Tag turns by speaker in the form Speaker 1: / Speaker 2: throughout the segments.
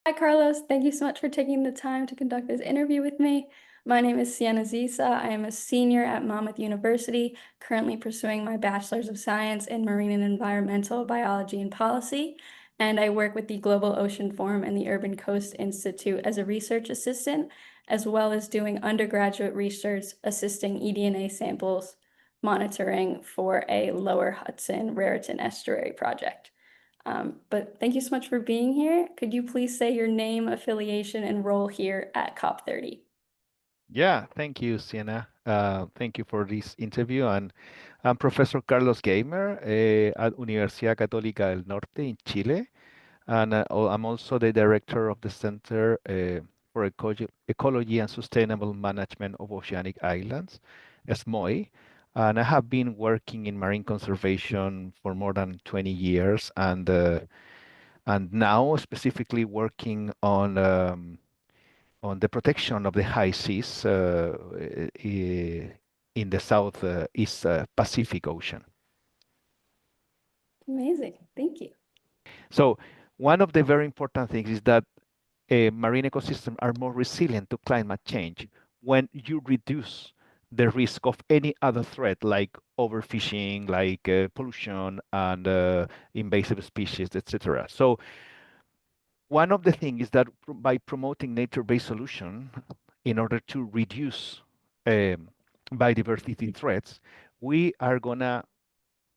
Speaker 1: Hi, Carlos. Thank you so much for taking the time to conduct this interview with me. My name is Siena Zisa. I am a senior at Monmouth University, currently pursuing my Bachelor's of Science in Marine and Environmental Biology and Policy. And I work with the Global Ocean Forum and the Urban Coast Institute as a research assistant, as well as doing undergraduate research assisting eDNA samples monitoring for a Lower Hudson Raritan Estuary project. But thank you so much for being here. Could you please say your name, affiliation, and role here at COP30?
Speaker 2: Yeah, thank you, Siena. Thank you for this interview. And I'm Professor Carlos Gaymer at Universidad Católica del Norte in Chile. And I'm also the director of the Center for Ecology and Sustainable Management of Oceanic Islands, ESMOI. And I have been working in marine conservation for more than 20 years and now specifically working on the protection of the high seas in the Southeast Pacific Ocean.
Speaker 1: Amazing. Thank you.
Speaker 2: So one of the very important things is that marine ecosystems are more resilient to climate change when you reduce the risk of any other threat like overfishing, like pollution and invasive species, etc. So one of the things is that by promoting nature-based solution in order to reduce biodiversity threats, we are gonna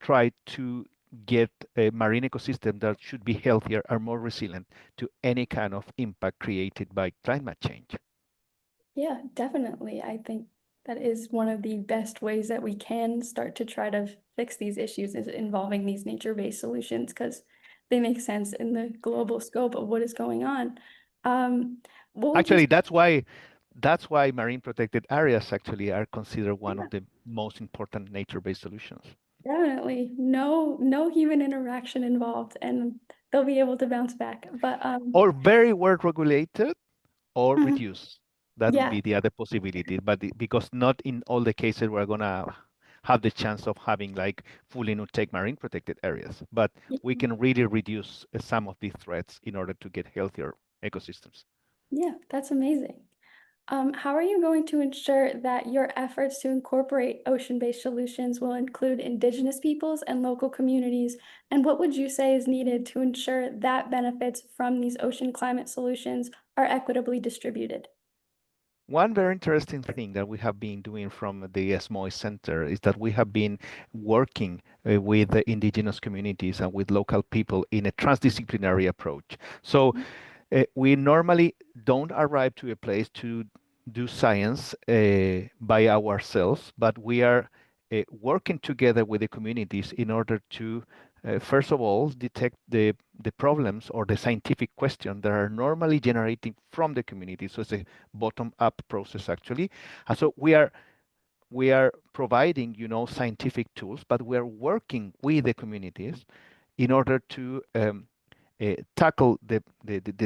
Speaker 2: try to get a marine ecosystem that should be healthier and more resilient to any kind of impact created by climate change.
Speaker 1: Yeah, definitely. I think that is one of the best ways that we can start to try to fix these issues is involving these nature-based solutions because they make sense in the global scope of what is going on. What would you
Speaker 2: Actually, that's why marine protected areas actually are considered one
Speaker 1: Yeah,
Speaker 2: of the most important nature-based solutions.
Speaker 1: definitely. No human interaction involved, and they'll be able to bounce back. But
Speaker 2: Or very well regulated or
Speaker 1: mhm.
Speaker 2: reduce. That would
Speaker 1: Yeah,
Speaker 2: be the other possibility. But because not in all the cases we're gonna have the chance of having like fully no-take marine protected areas, but we can really reduce some of these threats in order to get healthier ecosystems.
Speaker 1: yeah, that's amazing. How are you going to ensure that your efforts to incorporate ocean-based solutions will include Indigenous peoples and local communities? And what would you say is needed to ensure that benefits from these ocean climate solutions are equitably distributed?
Speaker 2: One very interesting thing that we have been doing from the ESMOI Center is that we have been working with the indigenous communities and with local people in a transdisciplinary approach. So we normally don't arrive to a place to do science by ourselves, but we are working together with the communities in order to, first of all, detect the problems or the scientific questions that are normally generating from the community. So it's a bottom-up process actually. And so we are providing, scientific tools, but we are working with the communities in order to tackle the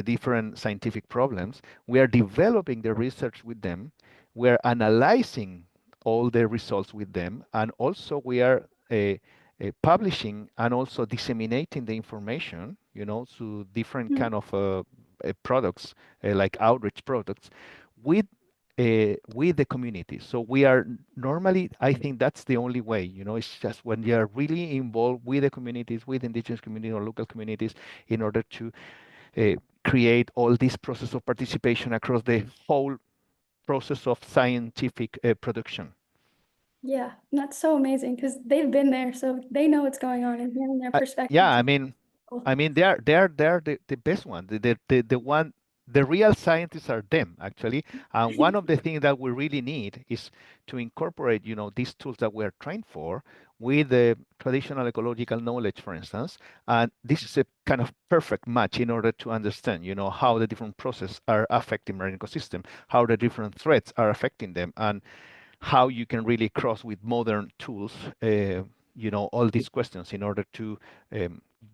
Speaker 2: different scientific problems. We are developing the research with them. We are analyzing all the results with them, and also we are publishing and also disseminating the information, to different
Speaker 1: Mhm.
Speaker 2: kind of products, like outreach products, with with the community. So we are normally, I think that's the only way, it's just when you are really involved with the communities, with indigenous communities or local communities, in order to create all this process of participation across the whole process of scientific production.
Speaker 1: Yeah, that's so amazing because they've been there, so they know what's going on and hearing their
Speaker 2: Yeah,
Speaker 1: perspectives.
Speaker 2: I
Speaker 1: Is
Speaker 2: mean,
Speaker 1: cool.
Speaker 2: I mean, they're the best one. The real scientists are them actually. And one of the things that we really need is to incorporate, these tools that we're trained for with the traditional ecological knowledge, for instance. And this is a kind of perfect match in order to understand, how the different processes are affecting marine ecosystem, how the different threats are affecting them, and how you can really cross with modern tools, all these questions in order to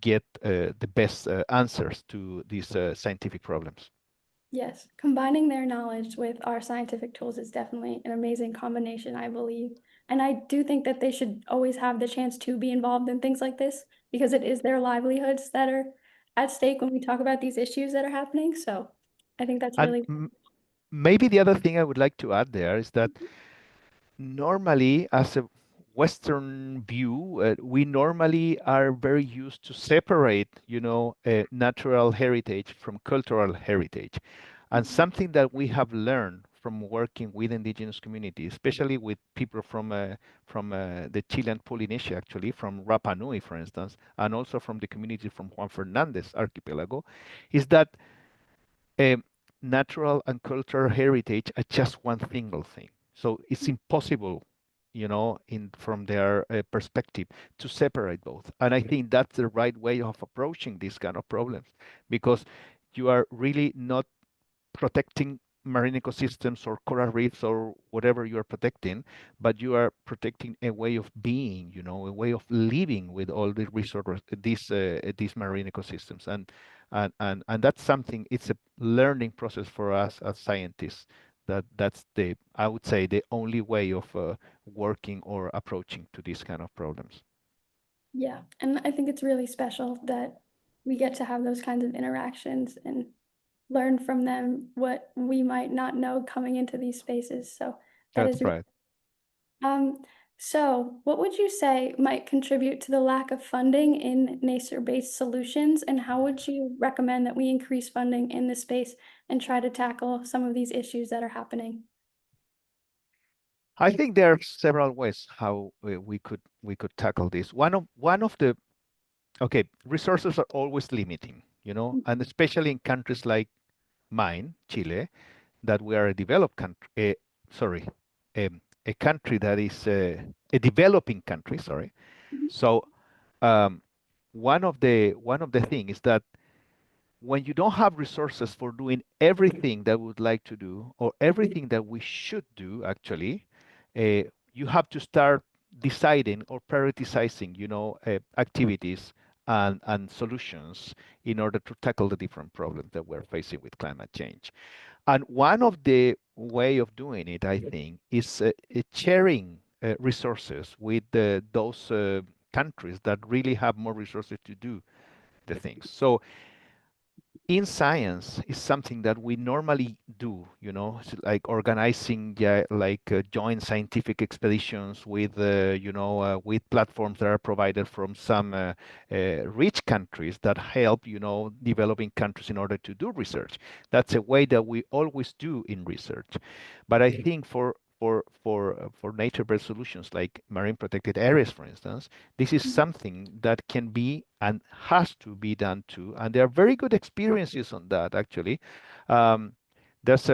Speaker 2: get the best answers to these scientific problems.
Speaker 1: Yes, combining their knowledge with our scientific tools is definitely an amazing combination, I believe. And I do think that they should always have the chance to be involved in things like this because it is their livelihoods that are at stake when we talk about these issues that are happening. So I think that's
Speaker 2: And
Speaker 1: really.
Speaker 2: maybe the other thing I would like to add there is that normally, as a Western view, we normally are very used to separate, natural heritage from cultural heritage. And something that we have learned from working with indigenous communities, especially with people from the Chilean Polynesia, actually, from Rapa Nui, for instance, and also from the community from Juan Fernandez archipelago, is that um, natural and cultural heritage are just one single thing. So it's impossible, in from their perspective, to separate both. And I think that's the right way of approaching these kind of problems, because you are really not protecting marine ecosystems or coral reefs or whatever you are protecting, but you are protecting a way of being, a way of living with all the resources, these marine ecosystems, and that's something. It's a learning process for us as scientists. That's the I would say the only way of working or approaching to these kind of problems.
Speaker 1: Yeah, and I think it's really special that we get to have those kinds of interactions and learn from them what we might not know coming into these spaces. So that
Speaker 2: That's
Speaker 1: is
Speaker 2: right.
Speaker 1: um so what would you say might contribute to the lack of funding in nature-based solutions, and how would you recommend that we increase funding in this space and try to tackle some of these issues that are happening?
Speaker 2: I think there are several ways how we could tackle this. One of the Okay, resources are always limiting, and especially in countries like mine, Chile, that we are a developed country, sorry, a country that is a developing country, sorry. So um, one of the thing is that when you don't have resources for doing everything that we would like to do or everything that we should do, actually, uh, you have to start deciding or prioritizing, activities and solutions in order to tackle the different problems that we're facing with climate change. And one of the way of doing it, I think, is sharing resources with those countries that really have more resources to do the things. So in science is something that we normally do, it's like organizing, yeah, like joint scientific expeditions with, with platforms that are provided from some rich countries that help, developing countries in order to do research. That's a way that we always do in research. But I think for nature-based solutions like marine protected areas, for instance, this is something that can be and has to be done too, and there are very good experiences on that actually. Um, there's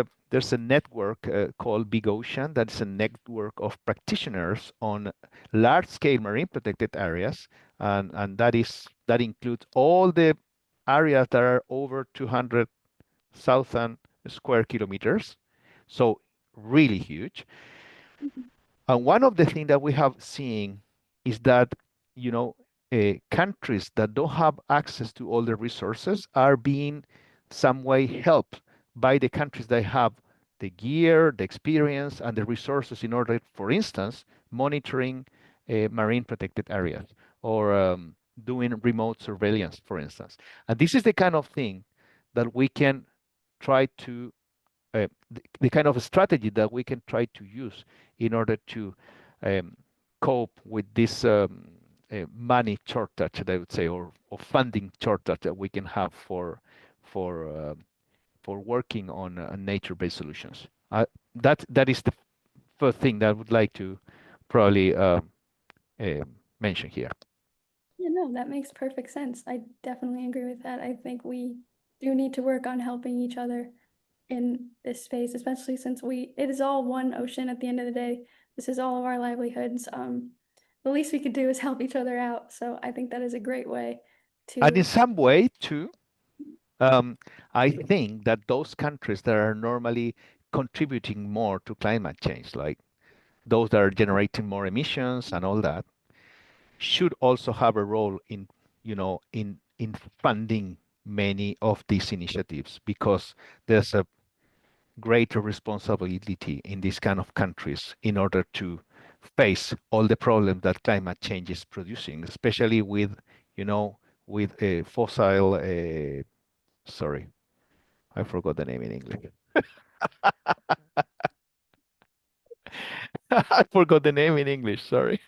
Speaker 2: a network called Big Ocean. That's a network of practitioners on large-scale marine protected areas, and that includes all the areas that are over 200,000 square kilometers, so really huge. And one of the things that we have seen is that, you know, countries that don't have access to all the resources are being some way helped by the countries that have the gear, the experience, and the resources in order, for instance, monitoring marine protected areas or doing remote surveillance, for instance. And this is the kind of thing that we can try to the kind of strategy that we can try to use in order to um, cope with this money shortage, I would say, or funding shortage that we can have for uh, for working on nature-based solutions. That is the first thing that I would like to probably uh, mention here.
Speaker 1: Yeah, no, that makes perfect sense. I definitely agree with that. I think we do need to work on helping each other in this space, especially since it is all one ocean at the end of the day. This is all of our livelihoods. The least we could do is help each other out. So I think that is a great way
Speaker 2: And in
Speaker 1: to.
Speaker 2: some way, too, Um, I think that those countries that are normally contributing more to climate change, like those that are generating more emissions and all that, should also have a role in, in funding many of these initiatives because there's a greater responsibility in these kind of countries in order to face all the problems that climate change is producing, especially with, you know, with a fossil. Sorry, I forgot the name in English. I forgot the name in English. Sorry.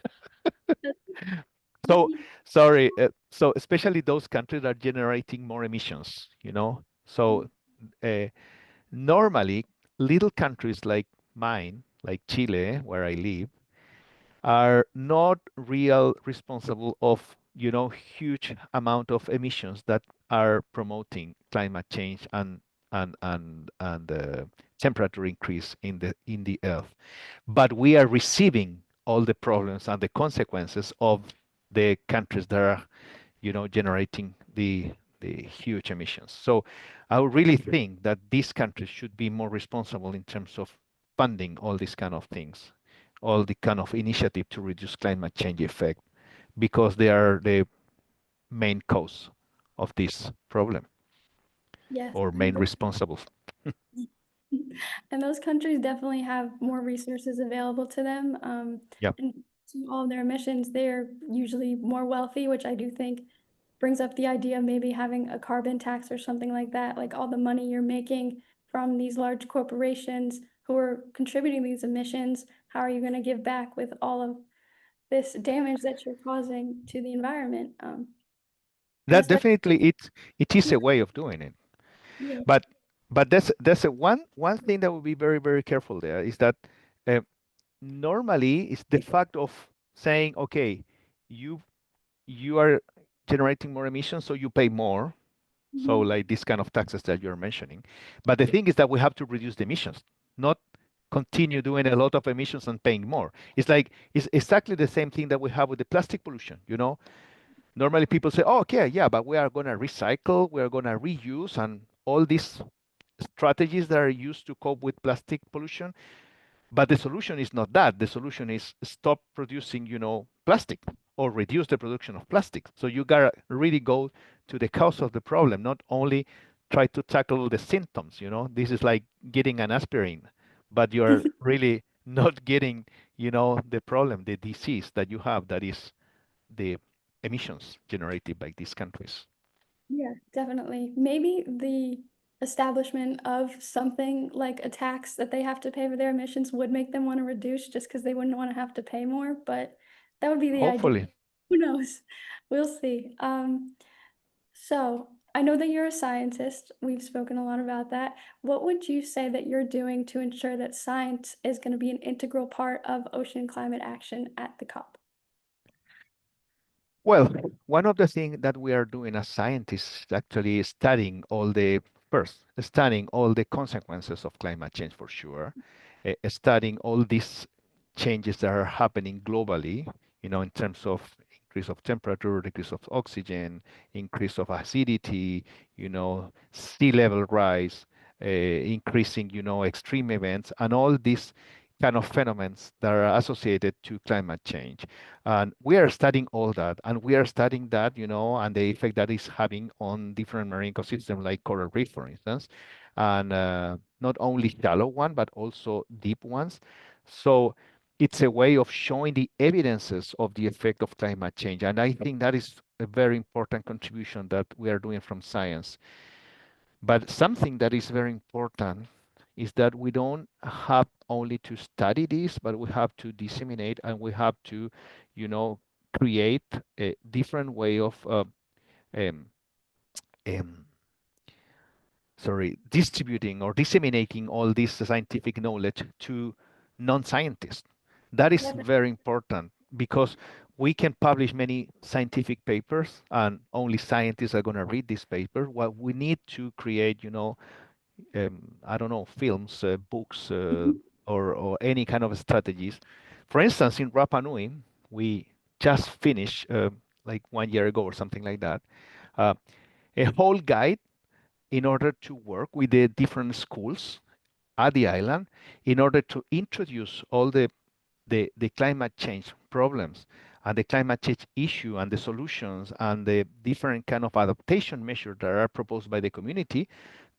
Speaker 2: So sorry. So especially those countries that are generating more emissions. So uh, normally little countries like mine, like Chile, where I live, are not real responsible of huge amount of emissions that are promoting climate change and temperature increase in the earth, but we are receiving all the problems and the consequences of the countries that are generating the huge emissions. So I would really think that these countries should be more responsible in terms of funding all these kind of things, all the kind of initiative to reduce climate change effect, because they are the main cause of this problem,
Speaker 1: Yes.
Speaker 2: or main responsible.
Speaker 1: And those countries definitely have more resources available to them.
Speaker 2: Yeah.
Speaker 1: And to all their emissions, they're usually more wealthy, which I do think brings up the idea of maybe having a carbon tax or something like that. Like all the money you're making from these large corporations who are contributing these emissions, how are you going to give back with all of this damage that you're causing to the environment? And
Speaker 2: That
Speaker 1: especially,
Speaker 2: definitely it is
Speaker 1: yeah,
Speaker 2: a way of doing it.
Speaker 1: yeah.
Speaker 2: But that's a one thing that would be very, very careful there is that uh, normally it's the fact of saying, okay, you you are generating more emissions, so you pay more. So
Speaker 1: Mhm.
Speaker 2: like this kind of taxes that you're mentioning. But the thing is that we have to reduce the emissions, not continue doing a lot of emissions and paying more. It's exactly the same thing that we have with the plastic pollution. Normally people say, oh, okay, yeah, but we are going to recycle, we are going to reuse, and all these strategies that are used to cope with plastic pollution. But the solution is not that. The solution is stop producing, plastic, or reduce the production of plastic. So you gotta really go to the cause of the problem, not only try to tackle the symptoms. This is like getting an aspirin, but you're really not getting, the problem, the disease that you have, that is the emissions generated by these countries.
Speaker 1: Yeah, definitely. Maybe the establishment of something like a tax that they have to pay for their emissions would make them want to reduce just because they wouldn't want to have to pay more, but that would be the idea.
Speaker 2: Hopefully.
Speaker 1: Who knows? We'll see. So I know that you're a scientist. We've spoken a lot about that. What would you say that you're doing to ensure that science is going to be an integral part of ocean climate action at the COP?
Speaker 2: Well, one of the things that we are doing as scientists is actually studying all the consequences of climate change for sure, studying all these changes that are happening globally, in terms of increase of temperature, decrease of oxygen, increase of acidity, sea level rise, increasing, extreme events, and all these kind of phenomena that are associated to climate change. And we are studying all that, and we are studying that, and the effect that is having on different marine ecosystems, like coral reef, for instance, and not only shallow one, but also deep ones. So it's a way of showing the evidences of the effect of climate change. And I think that is a very important contribution that we are doing from science. But something that is very important is that we don't have only to study this, but we have to disseminate, and we have to, you know, create a different way of um, um, distributing or disseminating all this scientific knowledge to non-scientists. That is
Speaker 1: Definitely.
Speaker 2: very important, because we can publish many scientific papers and only scientists are going to read this paper. What we need to create, I don't know, films, books, or any kind of strategies. For instance, in Rapa Nui, we just finished, like 1 year ago or something like that, uh, a whole guide in order to work with the different schools at the island, in order to introduce all the climate change problems and the climate change issue and the solutions and the different kind of adaptation measures that are proposed by the community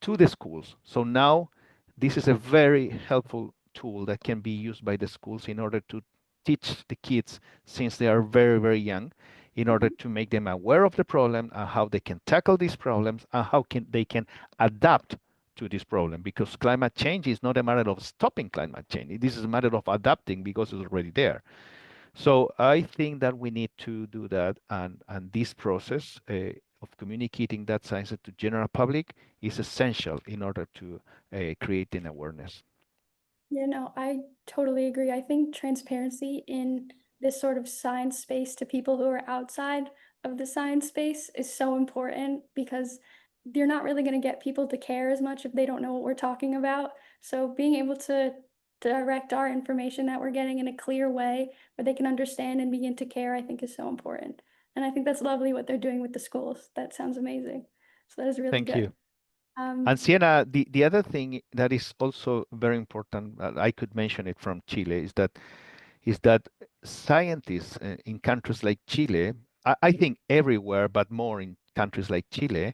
Speaker 2: to the schools. So now this is a very helpful tool that can be used by the schools in order to teach the kids since they are very, very young, in order to make them aware of the problem and how they can tackle these problems and how they can adapt to this problem, because climate change is not a matter of stopping climate change. This is a matter of adapting because it's already there. So I think that we need to do that, and this process of communicating that science to general public is essential in order to create an awareness.
Speaker 1: Yeah, no, I totally agree. I think transparency in this sort of science space to people who are outside of the science space is so important because you're not really going to get people to care as much if they don't know what we're talking about. So being able to direct our information that we're getting in a clear way where they can understand and begin to care, I think is so important. And I think that's lovely what they're doing with the schools. That sounds amazing. So that is really
Speaker 2: Thank
Speaker 1: good.
Speaker 2: you. And
Speaker 1: Um,
Speaker 2: Siena, the other thing that is also very important, I could mention it from Chile, is that scientists in countries like Chile, I think everywhere, but more in countries like Chile,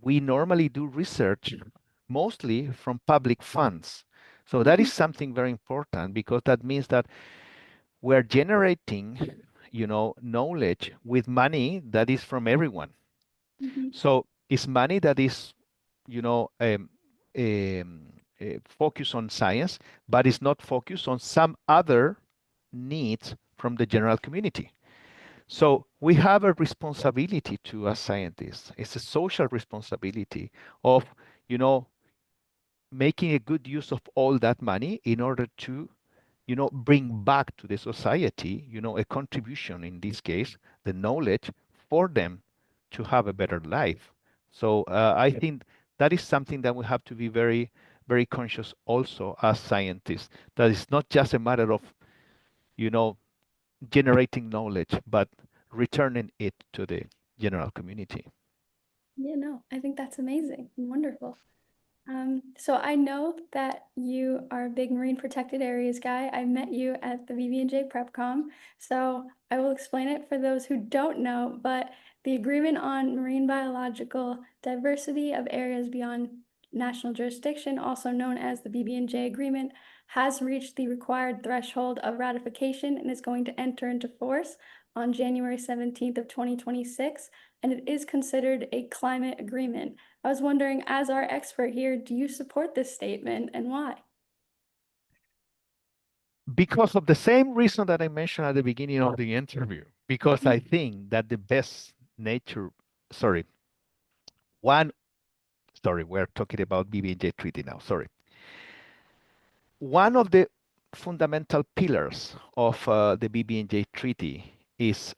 Speaker 2: we normally do research mostly from public funds. So that is
Speaker 1: mhm,
Speaker 2: something very important, because that means that we're generating, knowledge with money that is from everyone.
Speaker 1: mhm,
Speaker 2: So it's money that is, you know, um, focused on science, but it's not focused on some other needs from the general community. So we have a responsibility to as scientists. It's a social responsibility of, you know, making a good use of all that money in order to, bring back to the society, a contribution, in this case, the knowledge for them to have a better life. So I think that is something that we have to be very, very conscious also as scientists. That it's not just a matter of, you know, generating knowledge, but returning it to the general community.
Speaker 1: yeah, no, I think that's amazing and wonderful. So I know that you are a big marine protected areas guy. I met you at the BB&J PrepCom, so I will explain it for those who don't know, but the Agreement on Marine Biological Diversity of Areas Beyond National Jurisdiction, also known as the BB&J Agreement, has reached the required threshold of ratification and is going to enter into force on January 17th of 2026, and it is considered a climate agreement. I was wondering, as our expert here, do you support this statement and why?
Speaker 2: Because of the same reason that I mentioned at the beginning of the interview, because I think that the best nature, sorry, one, sorry, we're talking about BBNJ treaty now, sorry. One of the fundamental pillars of the BBNJ treaty is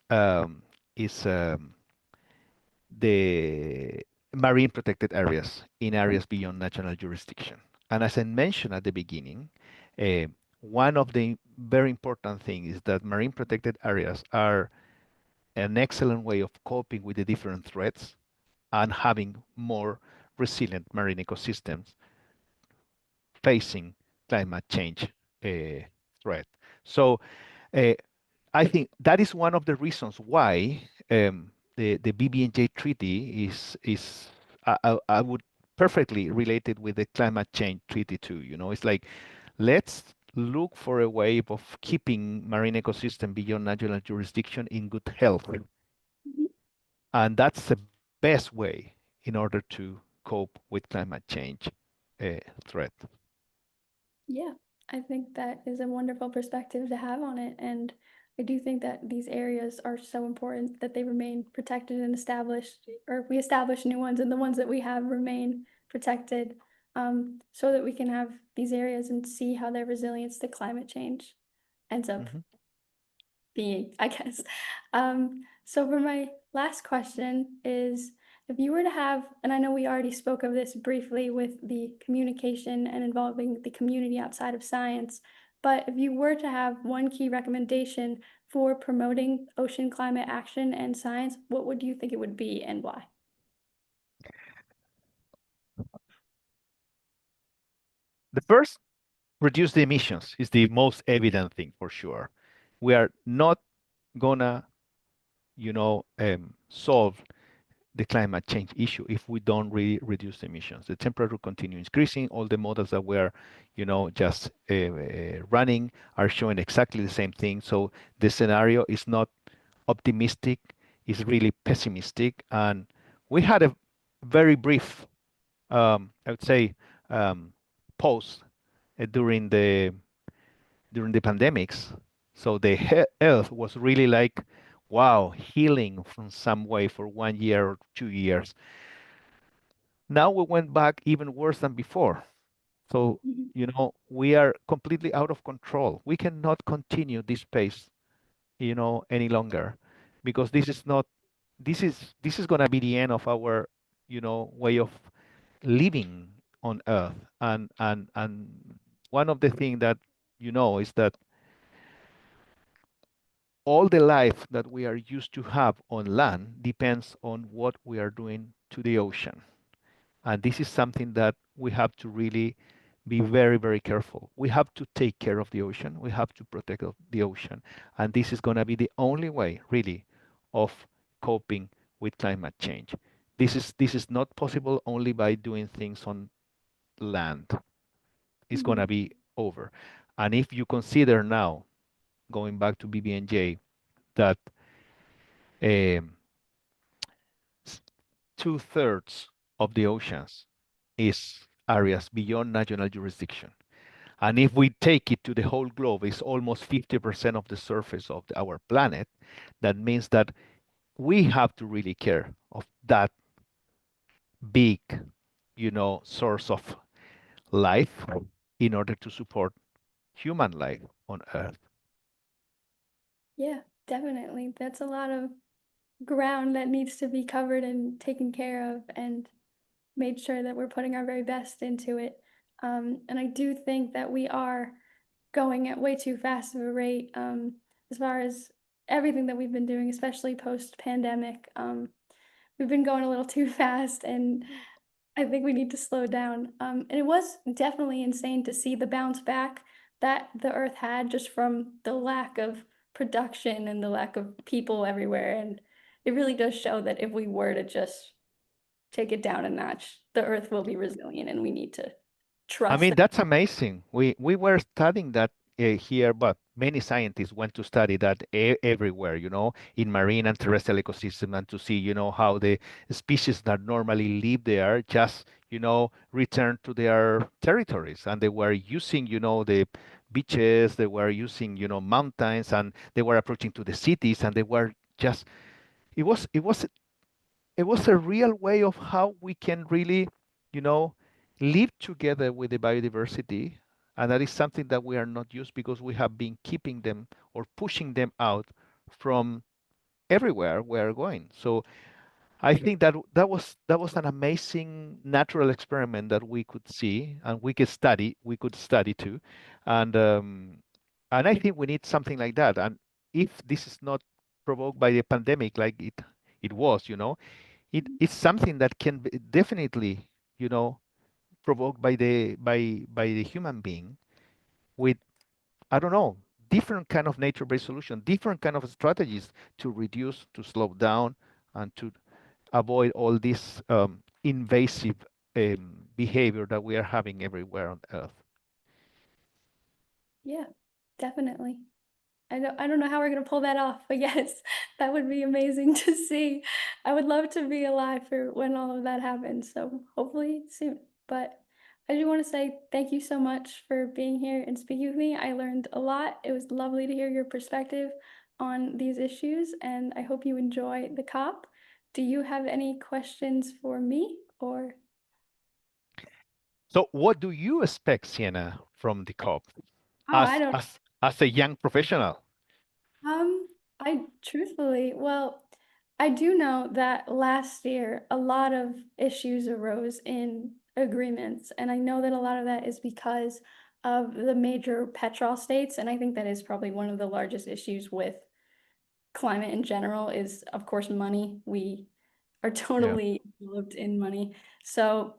Speaker 2: the marine protected areas in areas beyond national jurisdiction. And as I mentioned at the beginning, uh, one of the very important things is that marine protected areas are an excellent way of coping with the different threats and having more resilient marine ecosystems facing climate change uh, threat. So uh, I think that is one of the reasons why the BBNJ treaty is I would perfectly relate it with the climate change treaty too. It's like, let's look for a way of keeping marine ecosystem beyond national jurisdiction in good health,
Speaker 1: Mhm.
Speaker 2: and that's the best way in order to cope with climate change threat.
Speaker 1: Yeah, I think that is a wonderful perspective to have on it. And I do think that these areas are so important that they remain protected and established, or we establish new ones, and the ones that we have remain protected, so that we can have these areas and see how their resilience to climate change ends up
Speaker 2: Mhm.
Speaker 1: being, I guess. So for my last question is, if you were to have, and I know we already spoke of this briefly with the communication and involving the community outside of science, but if you were to have one key recommendation for promoting ocean climate action and science, what would you think it would be and why?
Speaker 2: The first, reduce the emissions is the most evident thing for sure. We are not gonna, solve the climate change issue if we don't really reduce the emissions. The temperature continues increasing. All the models that we're, just running are showing exactly the same thing. So the scenario is not optimistic. is really pessimistic. And we had a very brief, I would say, pause during the pandemics. So the Earth was really like, wow, healing from some way for 1 year or 2 years. Now we went back even worse than before. So,
Speaker 1: Mhm.
Speaker 2: we are completely out of control. We cannot continue this pace, any longer, because this is going to be the end of our, way of living on Earth. And one of the things that is that all the life that we are used to have on land depends on what we are doing to the ocean. And this is something that we have to really be very, very careful. We have to take care of the ocean. We have to protect the ocean. And this is going to be the only way, really, of coping with climate change. This is not possible only by doing things on land. It's going to
Speaker 1: Mhm.
Speaker 2: be over. And if you consider now, going back to BBNJ, that um, 2/3 of the oceans is areas beyond national jurisdiction. And if we take it to the whole globe, it's almost 50% of the surface of our planet. That means that we have to really care of that big, source of life in order to support human life on Earth.
Speaker 1: Yeah, definitely. That's a lot of ground that needs to be covered and taken care of and made sure that we're putting our very best into it. And I do think that we are going at way too fast of a rate as far as everything that we've been doing, especially post pandemic. We've been going a little too fast, and I think we need to slow down. And it was definitely insane to see the bounce back that the Earth had just from the lack of production and the lack of people everywhere. And it really does show that if we were to just take it down a notch, the Earth will be resilient, and we need to
Speaker 2: I
Speaker 1: trust
Speaker 2: mean,
Speaker 1: that.
Speaker 2: that's amazing. We were studying that here, but many scientists went to study that everywhere, in marine and terrestrial ecosystem, and to see, how the species that normally live there just, return to their territories. And they were using, the beaches, they were using, mountains, and they were approaching to the cities, and they were just, it was a real way of how we can really, you know, live together with the biodiversity. And that is something that we are not used because we have been keeping them or pushing them out from everywhere we are going. So I think that was an amazing natural experiment that we could see and we could study too, and I think we need something like that. And if this is not provoked by the pandemic, like it was, it's something that can be definitely, you know, provoked by the human being with, I don't know, different kind of nature-based solution, different kind of strategies to reduce, to slow down, and to avoid all this invasive behavior that we are having everywhere on Earth.
Speaker 1: Yeah, definitely. I don't know how we're gonna pull that off, but yes, that would be amazing to see. I would love to be alive for when all of that happens, so hopefully soon. But I do want to say thank you so much for being here and speaking with me. I learned a lot. It was lovely to hear your perspective on these issues, and I hope you enjoy the COP. Do you have any questions for me or?
Speaker 2: So, what do you expect, Sienna, from the COP
Speaker 1: Oh, I
Speaker 2: as
Speaker 1: don't.
Speaker 2: as as a young professional?
Speaker 1: Um, I truthfully, well, I do know that last year a lot of issues arose in agreements, and I know that a lot of that is because of the major petrol states, and I think that is probably one of the largest issues with climate in general is, of course, money. We are
Speaker 2: Yeah.
Speaker 1: totally involved in money. So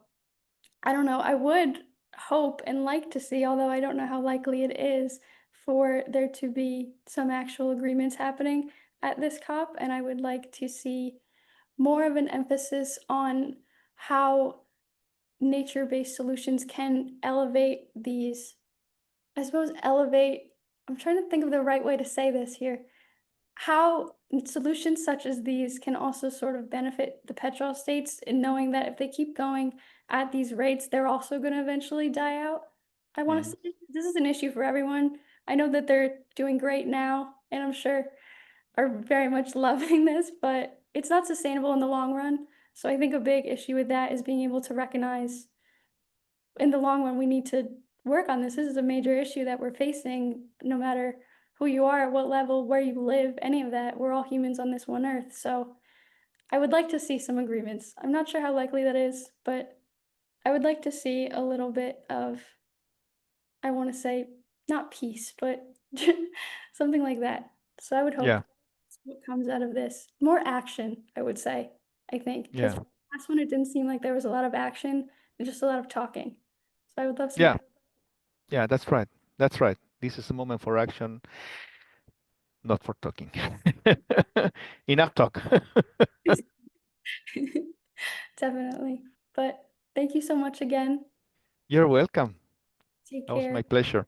Speaker 1: I don't know. I would hope and like to see, although I don't know how likely it is, for there to be some actual agreements happening at this COP. And I would like to see more of an emphasis on how nature-based solutions can elevate these, I suppose, elevate, I'm trying to think of the right way to say this here. How solutions such as these can also sort of benefit the petrol states in knowing that if they keep going at these rates, they're also going to eventually die out. I want to
Speaker 2: Mm.
Speaker 1: say this is an issue for everyone. I know that they're doing great now, and I'm sure are very much loving this, but it's not sustainable in the long run. So I think a big issue with that is being able to recognize in the long run, we need to work on this. This is a major issue that we're facing, no matter who you are, what level, where you live, any of that. We're all humans on this one earth. So I would like to see some agreements. I'm not sure how likely that is, but I would like to see a little bit of, I want to say, not peace, but something like that. So I would hope
Speaker 2: Yeah,
Speaker 1: that's what comes out of this. More action, I would say, I think. Because
Speaker 2: yeah,
Speaker 1: last one, it didn't seem like there was a lot of action and just a lot of talking. So I would love some
Speaker 2: yeah,
Speaker 1: action.
Speaker 2: yeah, that's right. That's right. This is a moment for action, not for talking. Enough talk.
Speaker 1: Definitely. But thank you so much again.
Speaker 2: You're welcome.
Speaker 1: Take
Speaker 2: That was my
Speaker 1: care.
Speaker 2: pleasure.